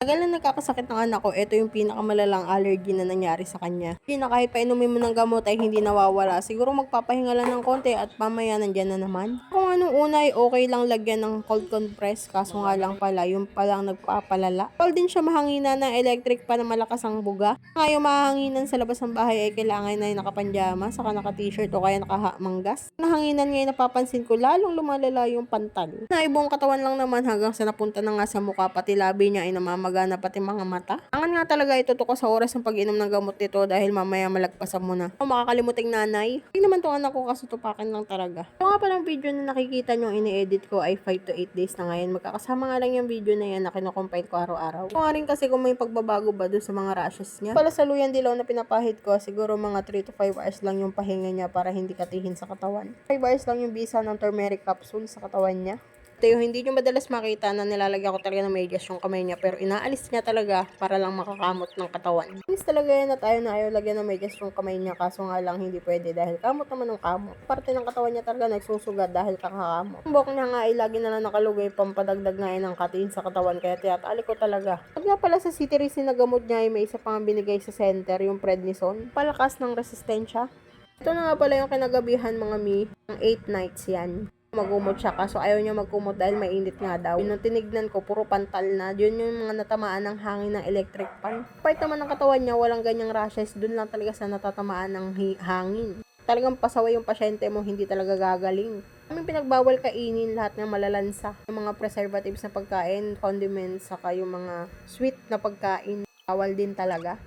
Tagal na nagkakasakit ng anak ko, ito yung pinakamalalang allergy na nangyari sa kanya. Hindi na kahit painumin mo ng gamot ay hindi nawawala. Siguro magpapahinga lang ng konti at mamaya nandyan na naman. Kung anong una ay okay lang lagyan ng cold compress, kaso nga lang pala, yung palang nagpapalala. All din siya mahangina ng electric pa na malakas ang buga. Ngayon mahanginan sa labas ng bahay ay kailangan na yung nakapanjama, saka naka-t-shirt o kaya nakahamanggas. Nahanginan ngayon napapansin ko, lalong lumalala yung pantal. Naibong katawan lang naman hanggang sa napunta na nga sa mukha, pati labi niya ay namamagana pati mga mata. Angan nga talaga itutok ko sa oras ng pag-inom ng gamot nito dahil mamaya malagpasan mo na. O makakalimuting nanay. Hindi naman to anak ko kasi tupakin lang talaga. Ito nga palang video na nakikita nyo ini-edit ko ay 5 to 8 days na ngayon. Magkakasama nga lang yung video na yan na kinukompile ko araw-araw. Ito nga rin kasi kung may pagbabago ba doon sa mga rashes niya. Pala sa luyan dilaw na pinapahid ko, siguro mga 3 to 5 hours lang yung pahinga niya para hindi katihin sa katawan. 5 hours lang yung bisa ng turmeric capsule sa katawan niya. Ito yung hindi nyo madalas makita na nilalagyan ko talaga ng medyas yung kamay niya, pero inaalis niya talaga para lang makakamot ng katawan. Inis talaga yan na tayo na ayaw lagyan ng medyas yung kamay niya, kaso nga lang hindi pwede dahil kamot naman ng kamot. Parte ng katawan niya talaga nagsusugat dahil kakakamot. Ang buhok niya nga ay lagi na lang nakalugay, pampadagdag nga ng katiin sa katawan, kaya tiyatali ko talaga. At nga pala sa cetirizine na gamot niya ay may isa pang binigay sa center, yung prednisone, palakas ng resistensya. Ito na nga pala yung kinagabihan mga mi, ng 8 nights yan. Magumot siya, kaso ayaw niya magkumot dahil mainit nga daw. Nung tinignan ko, puro pantal na. Yun yung mga natamaan ng hangin ng electric fan. Kahit naman ng katawan niya, walang ganyang rashes. Dun lang talaga sa natatamaan ng hangin. Talagang pasaway yung pasyente mo, hindi talaga gagaling. Kaming pinagbawal kainin lahat ng malalansa. Yung mga preservatives na pagkain, condiments, saka yung mga sweet na pagkain. Bawal din talaga.